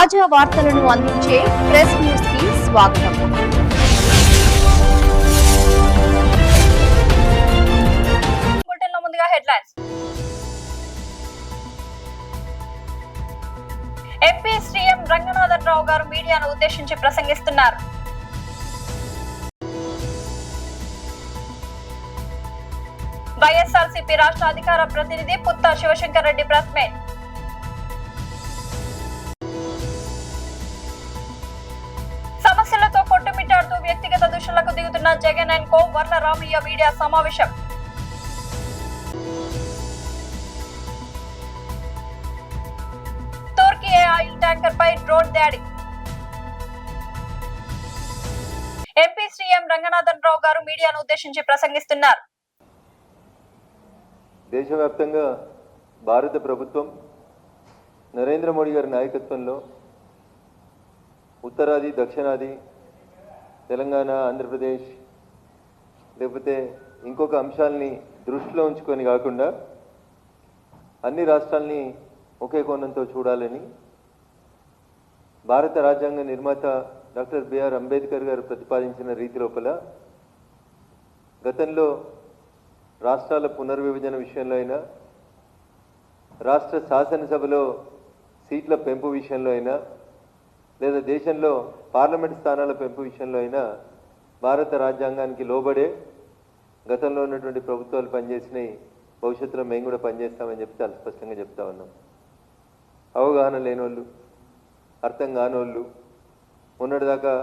తాజా వార్తలను అందించే ప్రెస్ న్యూస్ కి స్వాగతం. ముందుగా హెడ్లైన్స్. ఎంపీ శ్రీఎం రంగనాథన్ రావు గారు మీడియాను ఉద్దేశించి ప్రసంగిస్తున్నారు. వైఎస్ఆర్సీపీ రాష్ట్ర అధికార ప్రతినిధి పుత్తా శివశంకర్ రెడ్డి ప్రెస్ మీట్. సమస్యలతో కొట్టుమిట్టాడుతూ వ్యక్తిగత దూషణలకు దిగుతున్న Jagan and co. Varla Ramaiah media సమావేశం. టర్కీ ఆయిల్ ట్యాంకర్ పై డ్రోన్ దాడి. ఎంపీ శ్రీఎం రంగనాథన్ రావు గారు మీడియాను ఉద్దేశించి ప్రసంగిస్తున్నారు. దేశవ్యాప్తంగా భారత ప్రభుత్వం నరేంద్ర మోడీ గారి నాయకత్వంలో ఉత్తరాది దక్షిణాది తెలంగాణ ఆంధ్రప్రదేశ్ లేకపోతే ఇంకొక అంశాలని దృష్టిలో ఉంచుకొని కాకుండా అన్ని రాష్ట్రాలని ఒకే కోణంతో చూడాలని భారత రాజ్యాంగ నిర్మాత డాక్టర్ బిఆర్ అంబేద్కర్ గారు ప్రతిపాదించిన రీతి లోపల గతంలో రాష్ట్రాల పునర్విభజన విషయంలో అయినా రాష్ట్ర శాసనసభలో సీట్ల పెంపు విషయంలో అయినా లేదా దేశంలో పార్లమెంట్ స్థానాల పెంపు విషయంలో అయినా భారత రాజ్యాంగానికి లోబడే గతంలో ఉన్నటువంటి ప్రభుత్వాలు పనిచేసినాయి, భవిష్యత్తులో మేము కూడా పనిచేస్తామని చెప్పి చాలా స్పష్టంగా చెప్తా ఉన్నాం. అవగాహన లేనోళ్ళు, అర్థం కానోళ్ళు మొన్నటిదాకా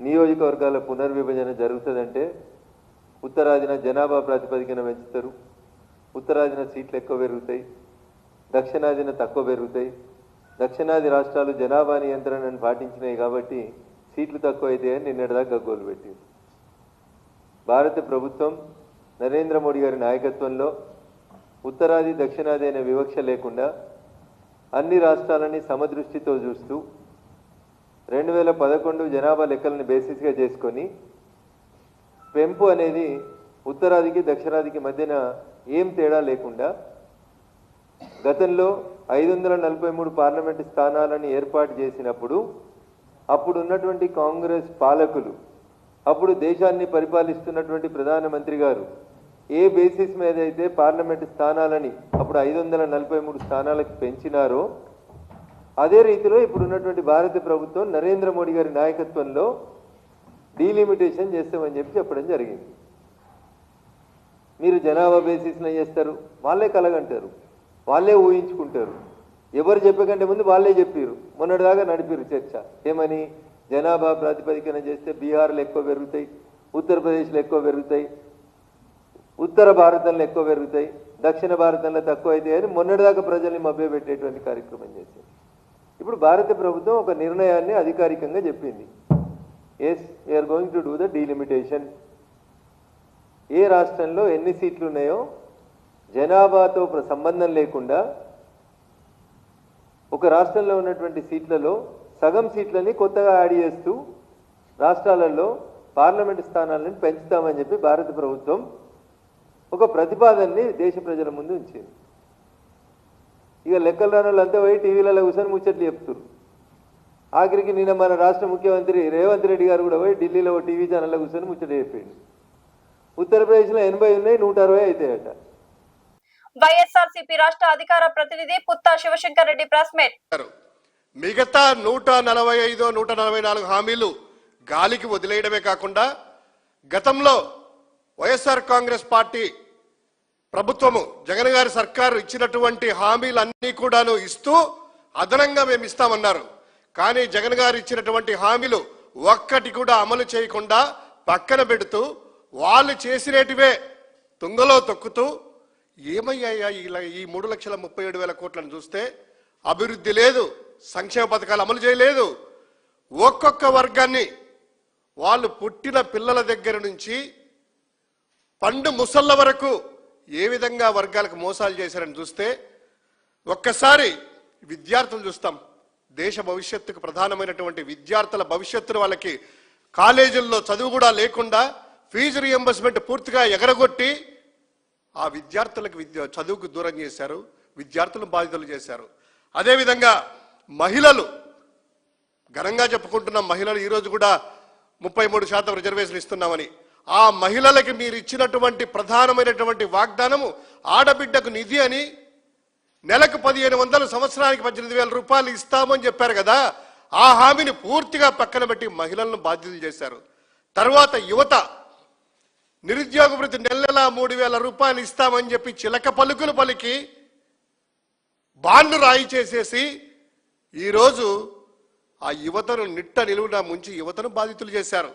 నియోజకవర్గాల పునర్విభజన జరుగుతుందంటే ఉత్తరాదిన జనాభా ప్రాతిపదికన పెంచుతారు, ఉత్తరాదిన సీట్లు ఎక్కువ పెరుగుతాయి, దక్షిణాదిన తక్కువ పెరుగుతాయి. దక్షిణాది రాష్ట్రాలు జనాభా నియంత్రణను పాటించినాయి కాబట్టి సీట్లు తక్కువ అవుతాయని నిన్నటిదాకా గగ్గోలు పెట్టింది. భారత ప్రభుత్వం నరేంద్ర మోడీ గారి నాయకత్వంలో ఉత్తరాది దక్షిణాది అనే వివక్ష లేకుండా అన్ని రాష్ట్రాలని సమదృష్టితో చూస్తూ 2011 జనాభా లెక్కలను బేసిస్గా చేసుకొని పెంపు అనేది ఉత్తరాదికి దక్షిణాదికి మధ్యన ఏం తేడా లేకుండా గతంలో 543 పార్లమెంటు స్థానాలను ఏర్పాటు చేసినప్పుడు అప్పుడు ఉన్నటువంటి కాంగ్రెస్ పాలకులు, అప్పుడు దేశాన్ని పరిపాలిస్తున్నటువంటి ప్రధానమంత్రి గారు ఏ బేసిస్ మీద అయితే పార్లమెంటు స్థానాలని అప్పుడు 543 స్థానాలకు పెంచినారో అదే రీతిలో ఇప్పుడు ఉన్నటువంటి భారత ప్రభుత్వం నరేంద్ర మోడీ గారి నాయకత్వంలో డీలిమిటేషన్ చేస్తామని చెప్పి చెప్పడం జరిగింది. మీరు జనాభా బేసిస్లో చేస్తారు, వాళ్ళే కలగంటారు, వాళ్ళే ఊహించుకుంటారు. ఎవరు చెప్పకంటే ముందు వాళ్ళే చెప్పారు. మొన్నటిదాకా నడిపారు చర్చ. ఏమని? జనాభా ప్రాతిపదికన చేస్తే బీహార్లో ఎక్కువ పెరుగుతాయి, ఉత్తరప్రదేశ్లో ఎక్కువ పెరుగుతాయి, ఉత్తర భారతంలో ఎక్కువ పెరుగుతాయి, దక్షిణ భారతంలో తక్కువ అవుతాయి అని మొన్నటిదాకా ప్రజల్ని మభ్యపెట్టేటువంటి కార్యక్రమం చేశారు. ఇప్పుడు భారత ప్రభుత్వం ఒక నిర్ణయాన్ని అధికారికంగా చెప్పింది. Yes, we are going to do the delimitation. ఏ రాష్ట్రంలో ఎన్ని సీట్లు ఉన్నాయో జనాభాతో సంబంధం లేకుండా ఒక రాష్ట్రంలో ఉన్నటువంటి సీట్లలో సగం సీట్లని కొత్తగా యాడ్ చేస్తూ రాష్ట్రాలలో పార్లమెంటు స్థానాలను పెంచుతామని చెప్పి భారత ప్రభుత్వం ఒక ప్రతిపాదనని దేశ ప్రజల ముందు ఉంచింది. ఇక లెక్కలు రాని వాళ్ళంతా పోయి టీవీలలో కూర్చొని ముచ్చట్లు చెప్తున్నారు. ఆఖరికి నిన్న మన రాష్ట్ర ముఖ్యమంత్రి రేవంత్ రెడ్డి గారు కూడా పోయి ఢిల్లీలో టీవీ ఛానల్లో కూర్చొని ముచ్చట చెప్పిండు. ఉత్తరప్రదేశ్లో 80 ఉన్నాయి, 160 అవుతాయట. వైఎస్ఆర్సీపీ రాష్ట్ర అధికార ప్రతినిధి పుత్తా శివశంకర్ రెడ్డి ప్రెస్ మీట్. మిగతా 145, 144 హామీలు గాలికి వదిలేయడమే కాకుండా గతంలో వైఎస్ఆర్ కాంగ్రెస్ పార్టీ ప్రభుత్వము జగన్ గారి సర్కారు ఇచ్చినటువంటి హామీలన్నీ కూడాను ఇస్తూ అదనంగా మేము ఇస్తామన్నారు. కానీ జగన్ గారు ఇచ్చినటువంటి హామీలు ఒక్కటి కూడా అమలు చేయకుండా పక్కన పెడుతూ వాళ్ళు చేసినటివే తుంగలో తొక్కుతూ ఏమయ్యాయా ఇలా ఈ 3,37,000 కోట్లను చూస్తే అభివృద్ధి లేదు, సంక్షేమ పథకాలు అమలు చేయలేదు. ఒక్కొక్క వర్గాన్ని వాళ్ళు పుట్టిన పిల్లల దగ్గర నుంచి పండు ముసళ్ళ వరకు ఏ విధంగా వర్గాలకు మోసాలు చేశారని చూస్తే ఒక్కసారి విద్యార్థులు చూస్తాం. దేశ భవిష్యత్తుకు ప్రధానమైనటువంటి విద్యార్థుల భవిష్యత్తును వాళ్ళకి కాలేజీల్లో చదువు కూడా లేకుండా ఫీజు రీఎంబర్స్మెంట్ పూర్తిగా ఎగరగొట్టి ఆ విద్యార్థులకు చదువుకు దూరం చేశారు, విద్యార్థులను బాధితులు చేశారు. అదేవిధంగా మహిళలు ఘనంగా చెప్పుకుంటున్న మహిళలు ఈరోజు కూడా 33% రిజర్వేషన్ ఇస్తున్నామని. ఆ మహిళలకి మీరు ఇచ్చినటువంటి ప్రధానమైనటువంటి వాగ్దానము ఆడబిడ్డకు నిధి అని, నెలకు 1500, సంవత్సరానికి 18,000 రూపాయలు ఇస్తామని చెప్పారు కదా. ఆ హామీని పూర్తిగా పక్కన పెట్టి మహిళలను బాధ్యతలు చేశారు. తర్వాత యువత నిరుద్యోగ వృత్తి నెల 3,000 రూపాయలు ఇస్తామని చెప్పి చిలక పలుకులు పలికి బాండ్లు రాయి చేసేసి ఈరోజు ఆ యువతను నిట్ట నిలువున ముంచి యువతను బాధితులు చేశారు.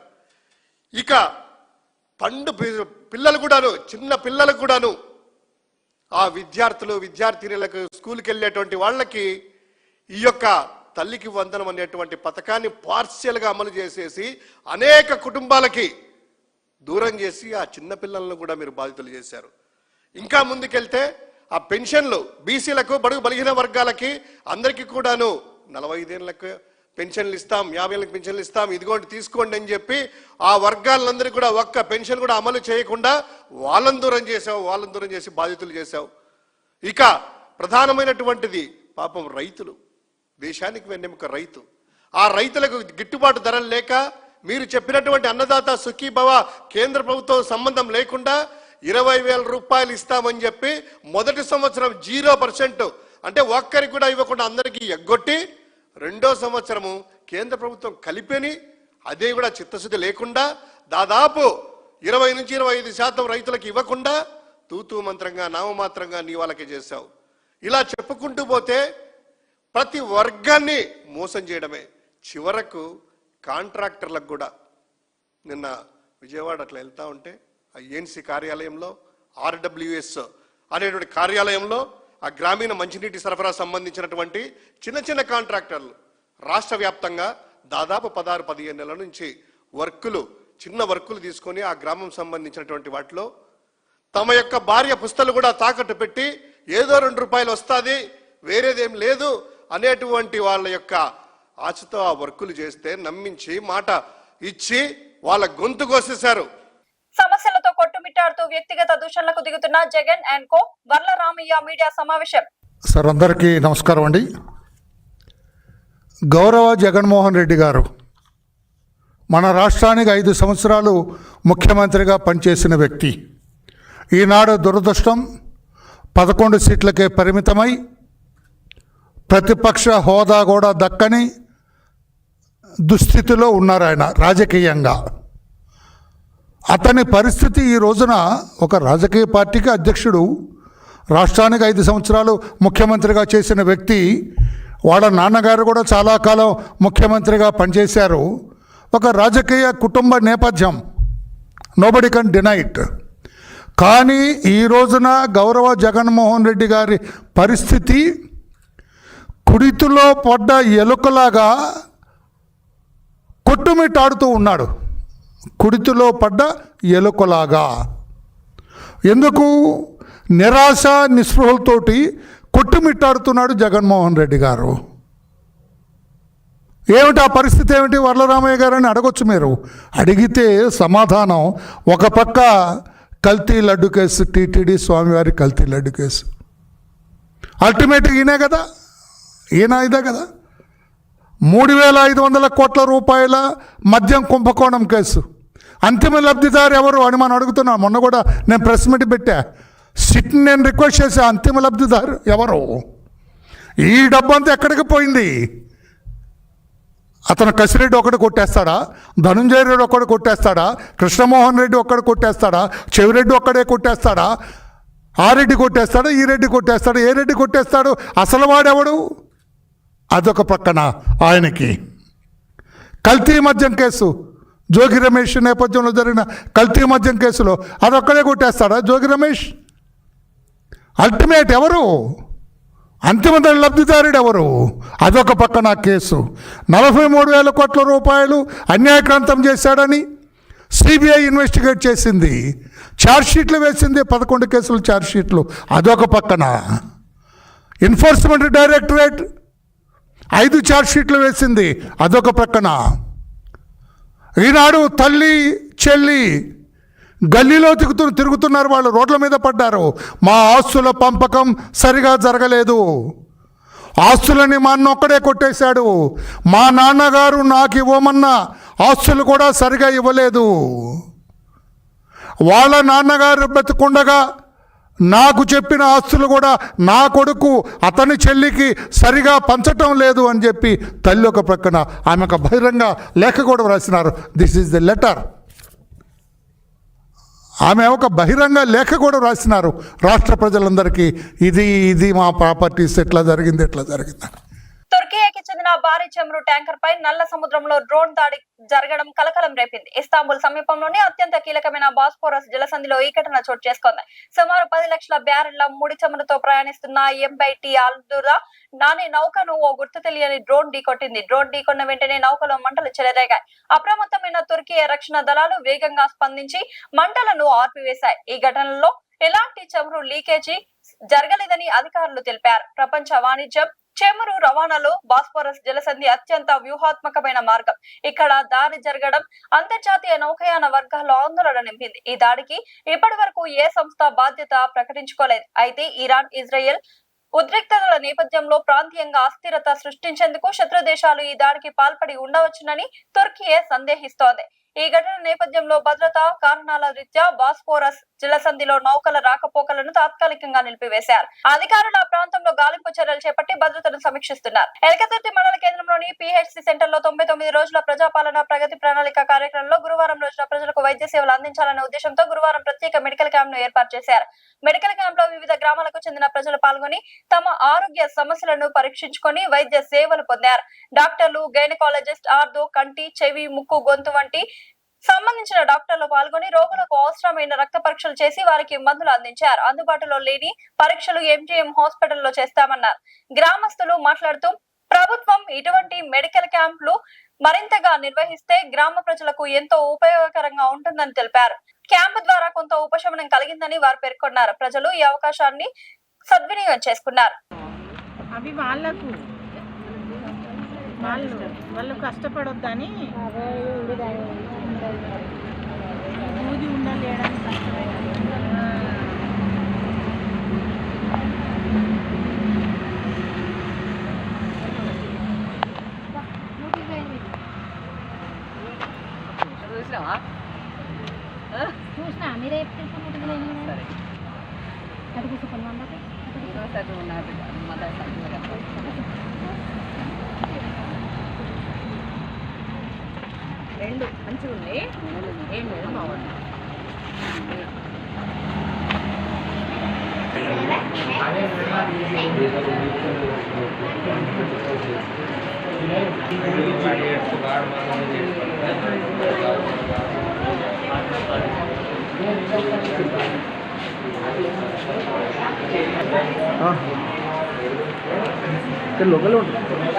ఇక పిల్లలు కూడాను, చిన్న పిల్లలకు కూడాను, ఆ విద్యార్థులకు స్కూల్కి వెళ్ళేటువంటి వాళ్ళకి ఈ యొక్క తల్లికి వందనం అనేటువంటి పథకాన్ని పార్షియల్గా అమలు చేసేసి అనేక కుటుంబాలకి దూరం చేసి ఆ చిన్న పిల్లలను కూడా మీరు బాధితులు చేశారు. ఇంకా ముందుకెళ్తే ఆ పెన్షన్లు బీసీలకు, బడుగు బలహీన వర్గాలకి అందరికీ కూడాను 45 ఏళ్ళకు పెన్షన్లు ఇస్తాం, 50 ఏళ్ళకి పెన్షన్లు ఇస్తాం, ఇదిగోండి తీసుకోండి అని చెప్పి ఆ వర్గాలందరికీ కూడా ఒక్క పెన్షన్ కూడా అమలు చేయకుండా వాళ్ళని దూరం చేసి బాధితులు చేశావు. ఇక ప్రధానమైనటువంటిది పాపం రైతులు, దేశానికి వెన్నెముక రైతు. ఆ రైతులకు గిట్టుబాటు ధరలు లేక మీరు చెప్పినటువంటి అన్నదాత సుఖీభవ కేంద్ర ప్రభుత్వం సంబంధం లేకుండా 20,000 రూపాయలు ఇస్తామని చెప్పి మొదటి సంవత్సరం 0%, అంటే ఒక్కరికి కూడా ఇవ్వకుండా అందరికీ ఎగ్గొట్టి, రెండో సంవత్సరము కేంద్ర ప్రభుత్వం కలిపని, అదే కూడా చిత్తశుద్ధి లేకుండా దాదాపు 20 నుంచి 25% రైతులకు ఇవ్వకుండా తూతూ మంత్రంగా నామమాత్రంగా నీ వాళ్ళకి చేశావు. ఇలా చెప్పుకుంటూ పోతే ప్రతి వర్గాన్ని మోసం చేయడమే. చివరకు కాంట్రాక్టర్లకు కూడా నిన్న విజయవాడ అట్లా వెళ్తా ఉంటే ఆ ఏఎన్సీ కార్యాలయంలో, ఆర్డబ్ల్యూఎస్ అనేటువంటి కార్యాలయంలో ఆ గ్రామీణ మంచినీటి సరఫరా సంబంధించినటువంటి చిన్న కాంట్రాక్టర్లు రాష్ట్ర వ్యాప్తంగా దాదాపు 16-15 నెలల నుంచి చిన్న వర్కులు తీసుకొని ఆ గ్రామం సంబంధించినటువంటి వాటిలో తమ యొక్క భార్య పుస్తలు కూడా తాకట్టు పెట్టి ఏదో 2 రూపాయలు వస్తుంది, వేరేదేం లేదు అనేటువంటి వాళ్ళ యొక్క ఆశతో ఆ వర్కులు చేస్తే నమ్మించి మాట ఇచ్చి వాళ్ళ గొంతు కోసేశారు. సమస్యలతో కొట్టుమిట్టాడుతూ వ్యక్తిగత దూషణలకు దిగుతున్న Jagan and co Varla Ramaiah media సమావేశం. సార్, అందరికీ నమస్కారం అండి. గౌరవ జగన్మోహన్ రెడ్డి గారు మన రాష్ట్రానికి 5 సంవత్సరాలు ముఖ్యమంత్రిగా పనిచేసిన వ్యక్తి. ఈనాడు దురదృష్టం 11 సీట్లకే పరిమితమై ప్రతిపక్ష హోదా కూడా దక్కని దుస్థితిలో ఉన్నారు ఆయన రాజకీయంగా. అతని పరిస్థితి ఈ రోజున ఒక రాజకీయ పార్టీకి అధ్యక్షుడు, రాష్ట్రానికి 5 సంవత్సరాలు ముఖ్యమంత్రిగా చేసిన వ్యక్తి, వాళ్ళ నాన్నగారు కూడా చాలా కాలం ముఖ్యమంత్రిగా పనిచేశారు. ఒక రాజకీయ కుటుంబ నేపథ్యం, నోబడి కెన్ డినై ఇట్. కానీ ఈ రోజున గౌరవ జగన్మోహన్ రెడ్డి గారి పరిస్థితి కుడితిలో పడ్డ ఎలుకలాగా కొట్టుమిట్టాడుతూ ఉన్నాడు. కుడితిలో పడ్డ ఎలుకలాగా. ఎందుకు? నిరాశ నిస్పృహలతోటి కొట్టుమిట్టాడుతున్నాడు జగన్మోహన్ రెడ్డి గారు. ఏమిటి ఆ పరిస్థితి ఏమిటి వర్లరామయ్య గారు అని అడగొచ్చు మీరు. అడిగితే సమాధానం, ఒక పక్క కల్తీ లడ్డు కేసు, టీటీడీ స్వామివారి కల్తీ లడ్డు కేసు, అల్టిమేట్గా ఈయనే కదా, ఇదే కదా. 3,500 కోట్ల రూపాయల మద్యం కుంభకోణం కేసు, అంతిమ లబ్ధిదారు ఎవరు అని మనం అడుగుతున్నాం. మొన్న కూడా నేను ప్రెస్ మీట్ పెట్టా, సిట్ని నేను రిక్వెస్ట్ చేసా, అంతిమ లబ్ధిదారు ఎవరు? ఈ డబ్బంతా ఎక్కడికి పోయింది? అతను కసిరెడ్డి ఒకటి కొట్టేస్తాడా, ధనుంజయ రెడ్డి ఒక్కడు కొట్టేస్తాడా, కృష్ణమోహన్ రెడ్డి ఒక్కడు కొట్టేస్తాడా, చెవిరెడ్డి ఒక్కడే కొట్టేస్తాడా, ఆ రెడ్డి కొట్టేస్తాడా, ఈ రెడ్డి కొట్టేస్తాడా, ఏ రెడ్డి కొట్టేస్తాడు? అసలు వాడెవడు? అదొక పక్కన ఆయనకి కల్తీ మద్యం కేసు, జోగి రమేష్ నేపథ్యంలో జరిగిన కల్తీ మద్యం కేసులో అదొక్కడే కొట్టేస్తాడా జోగి రమేష్? అల్టిమేట్ ఎవరు? అంతిమ లబ్ధిదారుడు ఎవరు? అదొక పక్కన కేసు. 43,000 కోట్ల రూపాయలు అన్యాయక్రాంతం చేశాడని సిబిఐ ఇన్వెస్టిగేట్ చేసింది, ఛార్జ్షీట్లు వేసింది, 11 కేసులు ఛార్జ్షీట్లు. అదొక పక్కన ఎన్ఫోర్స్మెంట్ డైరెక్టరేట్ 5 ఛార్జ్షీట్లు వేసింది. అదొక పక్కన ఈనాడు తల్లి చెల్లి గల్లీలో తిరుగుతున్నారు, వాళ్ళు రోడ్ల మీద పడ్డారు. మా ఆస్తుల పంపకం సరిగా జరగలేదు, ఆస్తులని మా అన్న ఒక్కడే కొట్టేశాడు. మా నాన్నగారు నాకు ఇవ్వమన్న ఆస్తులు కూడా సరిగా ఇవ్వలేదు. వాళ్ళ నాన్నగారు బ్రతికుండగా నాకు చెప్పిన ఆస్తులు కూడా నా కొడుకు అతని చెల్లికి సరిగా పంచటం లేదు అని చెప్పి తల్లి ఒక ప్రక్కన ఆమె ఒక బహిరంగ లేఖ కూడా రాసినారు. This is the letter. ఆమె ఒక బహిరంగ లేఖ కూడా రాసినారు రాష్ట్ర ప్రజలందరికీ. ఇది మా ప్రాపర్టీస్ ఎట్లా జరిగింది. తుర్కియాకి చెందిన భారీ చమురు ట్యాంకర్ పై నల్ల సముద్రంలో డ్రోన్ దాడి జరగడం కలకలం రేపింది. ఇస్తాంబుల్ సమీపంలోని అత్యంత కీలకమైన బాస్పోరస్ జలసంధిలో ఈ ఘటన చోటు చేసుకుంది. సుమారు 10 లక్షల బ్యారెళ్ల ముడి చమురుతో ప్రయాణిస్తున్న ఎంబైటి ఆల్దురా నాని నౌకను ఓ గుర్తు తెలియని డ్రోన్ ఢీకొట్టింది. డ్రోన్ ఢీకొన్న వెంటనే నౌకలో మంటలు చెలరేగాయి. అప్రమత్తమైన తుర్కియా రక్షణ దళాలు వేగంగా స్పందించి మంటలను ఆర్పివేశాయి. ఈ ఘటనలో ఎలాంటి చమురు లీకేజీ జరగలేదని అధికారులు తెలిపారు. ప్రపంచ వాణిజ్యం, చమురు రవాణాలో బాస్పోరస్ జలసంధి అత్యంత వ్యూహాత్మకమైన మార్గం. ఇక్కడ దాడి జరగడం అంతర్జాతీయ నౌకాయాన వర్గాల్లో ఆందోళన నింపింది. ఈ దాడికి ఇప్పటి వరకు ఏ సంస్థ బాధ్యత ప్రకటించుకోలేదు. అయితే ఇరాన్, ఇజ్రాయెల్ ఉద్రిక్తతల నేపథ్యంలో ప్రాంతీయంగా అస్థిరత సృష్టించేందుకు శత్రు దేశాలు ఈ దాడికి పాల్పడి ఉండవచ్చునని తుర్కియే సందేహిస్తోంది. ఈ ఘటన నేపథ్యంలో భద్రతా కారణాల రీత్యా బాస్పోరస్ జలసంధిలో నౌకల రాకపోకలను తాత్కాలికంగా నిలిపివేశారు. అధికారులు ఆ ప్రాంతంలో గాలింపు చర్యలు చేపట్టి భద్రతను సమీక్షిస్తున్నారు. ఎలకతుర్తి మండల కేంద్రంలోని PHC సెంటర్ లో 99 రోజుల ప్రజాపాలన ప్రగతి ప్రణాళిక కార్యక్రమంలో గురువారం రోజున ప్రజలకు వైద్య సేవలు అందించాలనే ఉద్దేశంతో గురువారం ప్రత్యేక మెడికల్ క్యాంప్ ను ఏర్పాటు చేశారు. మెడికల్ క్యాంప్ లో వివిధ గ్రామాలకు చెందిన ప్రజలు పాల్గొని తమ ఆరోగ్య సమస్యలను పరీక్షించుకొని వైద్య సేవలు పొందారు. డాక్టర్లు, గైనకాలజిస్ట్, ఆర్థో, కంటి, చెవి, ముక్కు, గొంతు వంటి సంబంధించిన డాక్టర్లు పాల్గొని రోగులకు అవసరమైన రక్త పరీక్షలు చేసి వారికి మందులు అందించారు. అందుబాటులో లేని పరీక్షలు MGM హాస్పిటల్లో చేస్తామన్నారు. గ్రామస్తులు మాట్లాడుతూ ప్రభుత్వం ఇటువంటి మెడికల్ క్యాంపులు మరింతగా నిర్వహిస్తే గ్రామ ప్రజలకు ఎంతో ఉపయోగకరంగా ఉంటుందని తెలిపారు. క్యాంపు ద్వారా కొంత ఉపశమనం కలిగిందని వారు పేర్కొన్నారు. ప్రజలు ఈ అవకాశాన్ని సద్వినియోగం చేసుకున్నారు. అవి వాళ్ళు కష్టపడొద్దని దూది ఉండలేయడానికి కష్టమైంది. చూసినా మీరే అది కూర్చోండి రెండు మంచిగా ఉన్నాయి. ఏం లేదు బాగుంది. ఇక్కడ లోకల్ ఉంటుంది.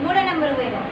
మూడో నెంబర్ పోయిరా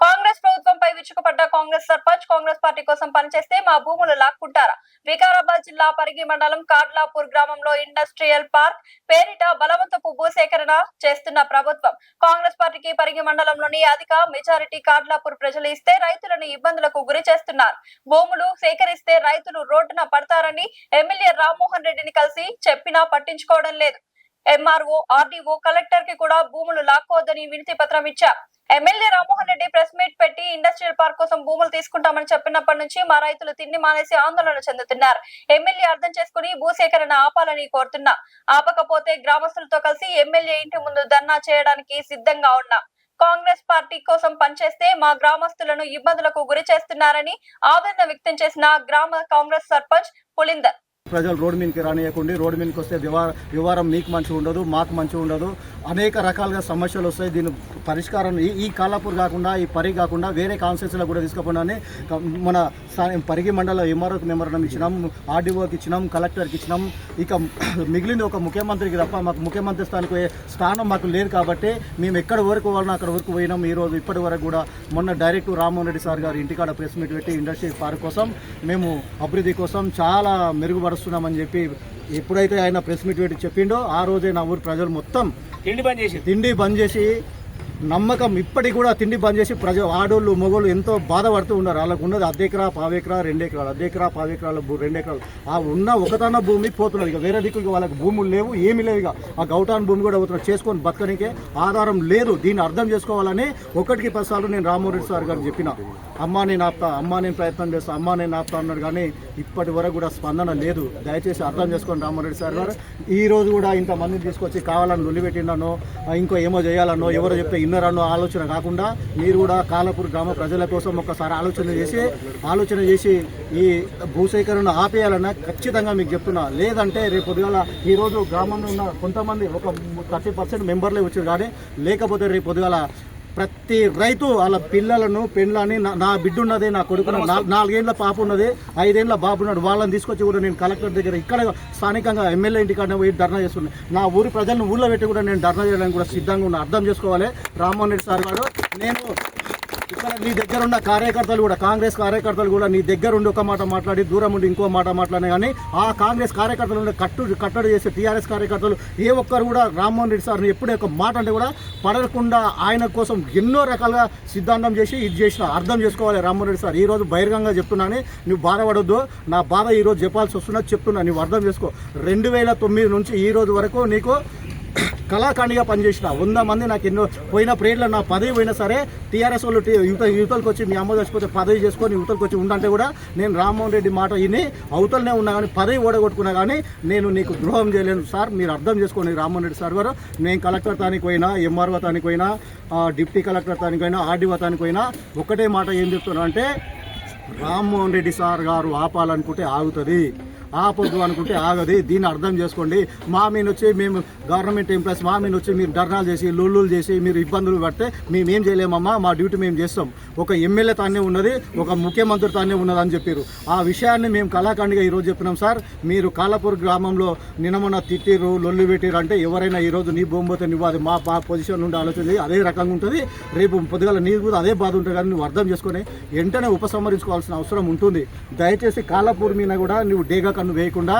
కాంగ్రెస్ ప్రభుత్వంపై విరుచుకుపడ్డ కాంగ్రెస్ సర్పంచ్ కాంగ్రెస్ పార్టీ కోసం పనిచేస్తే మా భూములు లాక్కుంటారా? వికారాబాద్ జిల్లా పరిగి మండలం కాడ్లాపూర్ గ్రామంలో ఇండస్ట్రియల్ పార్క్ పేరిట బలవంతపు భూసేకరణ చేస్తున్న ప్రభుత్వం కాంగ్రెస్ పార్టీకి పరిగి మండలంలోని అధిక మెజారిటీ కాడ్లాపూర్ ప్రజలు ఇస్తే రైతులను ఇబ్బందులకు గురి చేస్తున్నారు. భూములు సేకరిస్తే రైతులు రోడ్డున పడతారని ఎమ్మెల్యే రామ్మోహన్ రెడ్డిని కలిసి చెప్పినా పట్టించుకోవడం లేదు. ఎంఆర్ఓ, ఆర్డీఓ, కలెక్టర్ కి కూడా భూములు లాక్కోవద్దని వినతి పత్రం ఇచ్చారు. MLA Rammohan Reddy press meet పెట్టి ఇండస్ట్రియల్ పార్క్ కోసం భూములు తీసుకుంటామని చెప్పినప్పటి నుంచి మా రైతులు తిండి మానేసి ఆందోళన చెందుతున్నారు. ఎమ్మెల్యే అర్థం చేసుకుని భూసేకరణ ఆపాలని కోరుతున్నా. ఆపకపోతే గ్రామస్తులతో కలిసి ఎమ్మెల్యే ఇంటి ముందు ధర్నా చేయడానికి సిద్ధంగా ఉన్నా. కాంగ్రెస్ పార్టీ కోసం పనిచేస్తే మా గ్రామస్తులను ఇబ్బందులకు గురి చేస్తున్నారని ఆవేదన వ్యక్తం చేసిన గ్రామ కాంగ్రెస్ సర్పంచ్ పులిందర్. ప్రజలు రోడ్డు మీదకి రానియకుండా రోడ్డు మీదకి వస్తే వ్యవహారం మీకు మంచిగా ఉండదు, మాకు మంచిగా ఉండదు. అనేక రకాలుగా సమస్యలు వస్తాయి. దీని పరిష్కారం ఈ కాలాపూర్ కాకుండా, ఈ పరి కాకుండా వేరే కాన్స్టిట్యూన్సీలో కూడా తీసుకుపోయినా మన పరిగి మండల ఎంఆర్ఓకి మెమోరాండం ఇచ్చినాం, ఆర్డీఓకి ఇచ్చినాం, కలెక్టర్కి ఇచ్చినాం. ఇక మిగిలింది ఒక ముఖ్యమంత్రికి తప్ప మాకు ముఖ్యమంత్రి స్థానం మాకు లేదు. కాబట్టి మేము ఎక్కడి వరకు వాళ్ళని అక్కడ వరకు పోయినాం. ఈరోజు ఇప్పటి వరకు కూడా మొన్న డైరెక్ట్ రామ్మోహన్ రెడ్డి సార్ గారు ఇంటికాడ ప్రెస్ మీట్ పెట్టి ఇండస్ట్రీ పార్క్ కోసం మేము అభివృద్ధి కోసం చాలా మెరుగుపరుస్తున్నామని చెప్పి ఎప్పుడైతే ఆయన ప్రెస్ మీట్ పెట్టి చెప్పిండో ఆ రోజే నా ఊరు ప్రజలు మొత్తం తిండి బంద్ చేసి నమ్మకం ఇప్పటికి కూడా తిండి బంద్ చేసి ఆడోళ్ళు మొగోళ్ళు ఎంతో బాధపడుతూ ఉన్నారు. వాళ్ళకు ఉన్నది అర్ధెకరా, పావెకరా, 2 ఎకరాలు, అర్ధెకరా, 10 ఎకరాలు, 2 ఎకరాలు ఆ ఉన్న ఒకటన్న భూమి పోతున్నారు. ఇక వేరే దిక్కు వాళ్ళకి భూములు లేవు, ఏమీ లేవు. ఇక ఆ గౌటాన్ భూమి కూడా పోతున్నారు. చేసుకొని బతకనికే ఆధారం లేదు. దీన్ని అర్థం చేసుకోవాలని 1కి 10 సార్లు నేను రామ్మోహన్ రెడ్డి సార్ గారు చెప్పిన, అమ్మా నేను ఆపుతా, అమ్మా నేను ప్రయత్నం చేస్తా, అమ్మా నేను ఆపుతా అన్నాడు. కానీ ఇప్పటి వరకు కూడా స్పందన లేదు. దయచేసి అర్థం చేసుకోండి రామ్మోహన్ రెడ్డి సార్ గారు. ఈ రోజు కూడా ఇంతమందిని తీసుకొచ్చి కావాలని లొల్లిపెట్టిండనో, ఇంకో ఏమో చేయాలనో, ఎవరో చెప్తే ఇన్నరన్నో ఆలోచన కాకుండా మీరు కూడా కాలాపూర్ గ్రామ ప్రజల కోసం ఒకసారి ఆలోచన చేసి ఈ భూసేకరణ ఆపేయాలన్నా ఖచ్చితంగా మీకు చెప్తున్నా. లేదంటే రేపు పొద్దుగాల ఈరోజు గ్రామంలో ఉన్న కొంతమంది ఒక 30% మెంబర్లే వచ్చారు. కానీ లేకపోతే రేపు పొద్దుగాల ప్రతి రైతు వాళ్ళ పిల్లలను పెళ్ళని నా బిడ్డ ఉన్నది, నా కొడుకు 4 ఏళ్ల పాప ఉన్నది, 5 ఏళ్ల బాబు ఉన్నాడు, వాళ్ళని తీసుకొచ్చి కూడా నేను కలెక్టర్ దగ్గర ఇక్కడ స్థానికంగా ఎమ్మెల్యే ఇంటికాడ పోయి ధర్నా చేస్తున్నాను. నా ఊరి ప్రజలను ఊళ్ళో పెట్టి కూడా నేను ధర్నా చేయడానికి కూడా సిద్ధంగా ఉన్నా. అర్థం చేసుకోవాలి రామ్మోహన్ రెడ్డి సార్ గారు. నేను ఇక్కడ నీ దగ్గర ఉన్న కార్యకర్తలు కూడా, కాంగ్రెస్ కార్యకర్తలు కూడా నీ దగ్గర ఉండి ఒక మాట మాట్లాడి దూరం ఉండి ఇంకో మాట మాట్లాడినా కానీ ఆ కాంగ్రెస్ కార్యకర్తలు కట్టడి చేసే టీఆర్ఎస్ కార్యకర్తలు ఏ ఒక్కరు కూడా రామ్మోహన్ రెడ్డి సార్ని ఎప్పుడే ఒక మాట అంటే కూడా పడకుండా ఆయన కోసం ఎన్నో రకాలుగా సిద్ధాంతం చేసి ఇది చేసిన. అర్థం చేసుకోవాలి రామ్మోహన్ రెడ్డి సార్. ఈరోజు బహిరంగంగా చెప్తున్నాను, నువ్వు బాధపడొద్దు. నా బాధ ఈరోజు చెప్పాల్సి వస్తున్నది చెప్తున్నా, నువ్వు అర్థం చేసుకో. 2009 నుంచి ఈ రోజు వరకు నీకు కళాఖండిగా పనిచేసిన 100 మంది నాకు ఎన్నో పోయిన ప్రేడ్లో నా పదవి పోయినా సరే టీఆర్ఎస్ వాళ్ళు యువతలకు వచ్చి మీ అమ్మ చచ్చిపోతే పదవి చేసుకొని యువతలకు వచ్చి ఉండంటే కూడా నేను రామ్మోహన్ రెడ్డి మాట విని అవతలనే ఉన్నా కానీ పదవి ఓడగొట్టుకున్నా కానీ నేను నీకు ద్రోహం చేయలేను సార్. మీరు అర్థం చేసుకోండి రామ్మోహన్ రెడ్డి సార్ గారు. నేను కలెక్టర్ తానికి పోయినా, ఎంఆర్ఓ తానికి పోయినా, డిప్యూటీ కలెక్టర్ తానికి పోయినా, ఆర్డీఓ తానికి పోయినా ఒకటే మాట ఏం చెప్తున్నా అంటే రామ్మోహన్ రెడ్డి సార్ గారు ఆపాలనుకుంటే ఆగుతుంది. ఆపొద్దు అనుకుంటే ఆగది. దీన్ని అర్థం చేసుకోండి. మా మీద వచ్చి మేము గవర్నమెంట్ ఎంప్లాయీస్ మా మీద వచ్చి మీరు ధర్నాలు చేసి లొల్లులు చేసి మీరు ఇబ్బందులు పడితే మేమేం చేయలేమమ్మా, మా డ్యూటీ మేము చేస్తాం. ఒక ఎమ్మెల్యే తానే ఉన్నది, ఒక ముఖ్యమంత్రి తానే ఉన్నది అని చెప్పారు. ఆ విషయాన్ని మేము కళాఖండిగా ఈరోజు చెప్పినాం సార్. మీరు కాలాపూర్ గ్రామంలో నిన్నమొన్న తిట్టిరు లొల్లు పెట్టిరు అంటే ఎవరైనా ఈరోజు నీ బొమ్మతో నువ్వు అది మా పొజిషన్ నుండి ఆలోచన అదే రకంగా ఉంటుంది. రేపు పొద్దుగాల నీకు కూడా అదే బాధ ఉంటుంది. కానీ నువ్వు అర్థం చేసుకొని వెంటనే ఉపసంహరించుకోవాల్సిన అవసరం ఉంటుంది. దయచేసి కాలాపూర్ మీద కూడా నువ్వు డేగా కన్ను వేయకుండా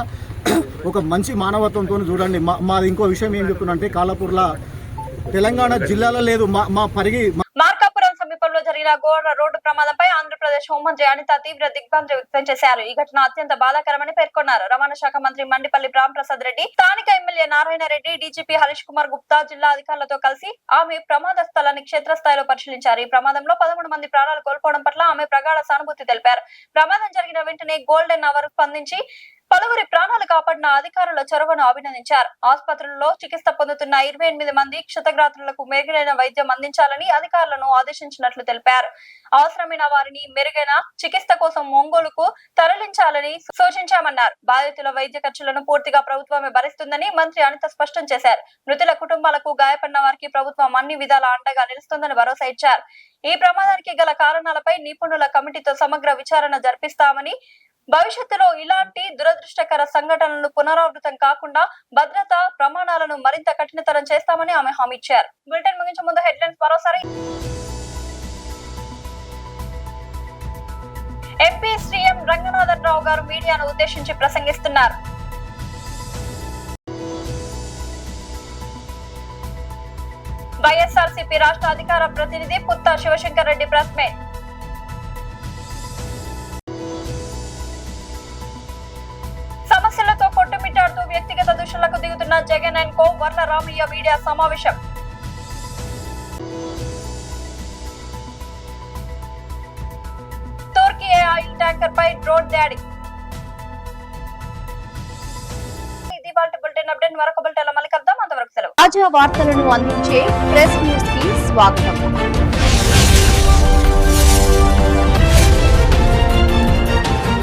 ఒక మంచి మానవత్వంతో చూడండి. మాది ఇంకో విషయం ఏం చెప్తున్నా అంటే కాలాపూర్లో తెలంగాణ జిల్లాలో లేదు మా పరిగి మార్కాపురం సమీపంలో జరిగిన ఘోర రోడ్డు ప్రమాదంపై ఆంధ్రప్రదేశ్ హోంమంత్రి అనిత తీవ్ర దిగ్భ్రాంతి వ్యక్తం చేశారు. ఈ ఘటన అత్యంత బాధాకరమని పేర్కొన్నారు. రవాణా శాఖ మంత్రి మండిపల్లి రాంప్రసాద్ రెడ్డి, స్థానిక ఎమ్మెల్యే నారాయణ రెడ్డి, డీజీపీ హరీష్ కుమార్ గుప్తా జిల్లా అధికారులతో కలిసి ఆమె ప్రమాద స్థలాన్ని క్షేత్రస్థాయిలో పరిశీలించారు. ఈ ప్రమాదంలో 11 మంది ప్రాణాలు కోల్పోవడం పట్ల ఆమె ప్రగాఢ సానుభూతి తెలిపారు. ప్రమాదం జరిగిన వెంటనే గోల్డెన్ అవర్ స్పందించి పలువురి ప్రాణాలు కాపాడిన అధికారుల చొరవను అభినందించారు. ఆసుపత్రుల్లో చికిత్స పొందుతున్న 28 మంది క్షతగాత్రులకు మెరుగైన వైద్యం అందించాలని అధికారులను ఆదేశించినట్లు తెలిపారు. అవసరమైన వారిని మెరుగైన చికిత్స కోసం ఒంగోలుకు తరలించాలని సూచించామన్నారు. బాధితుల వైద్య ఖర్చులను పూర్తిగా ప్రభుత్వమే భరిస్తుందని మంత్రి అనిత స్పష్టం చేశారు. మృతుల కుటుంబాలకు గాయపడిన వారికి ప్రభుత్వం అన్ని విధాల అండగా నిలుస్తుందని భరోసా ఇచ్చారు. ఈ ప్రమాదానికి గల కారణాలపై నిపుణుల కమిటీతో సమగ్ర విచారణ జరిపిస్తామని, భవిష్యత్తులో ఇలాంటి దురదృష్టకర సంఘటనలు పునరావృతం కాకుండా భద్రతా ప్రమాణాలను మరింత కఠినతరం చేస్తామని ఆమె హామీ ఇచ్చారు. బులెటిన్ ముగించే ముందు హెడ్లైన్స్ మరోసారి. ఎంపీ శ్రీఎం రంగనాథన్ రావు గారు మీడియాను ఉద్దేశించి ప్రసంగిస్తున్నారు. వైఎస్ఆర్సీపీ రాష్ట్ర అధికార ప్రతినిధి పుత్త శివశంకర్ రెడ్డి ప్రెస్ మీట్. సమస్యలతో కొట్టుమిట్టాడుతూ వ్యక్తిగత దూషణలకు దిగుతున్న Jagan and co. Varla Ramaiah media సమావేశం. టర్కీ ఆయిల్ ట్యాంకర్ పై డ్రోన్ దాడి. ఇది వాల్టి బులెటిన్ అప్డేట్. మరొక బులెటిన్ లో మళ్ళీ కలుద్దాం. అంతవరకు సెలవు. తాజా వార్తలను అందించే ప్రెస్ న్యూస్ కి స్వాగతం.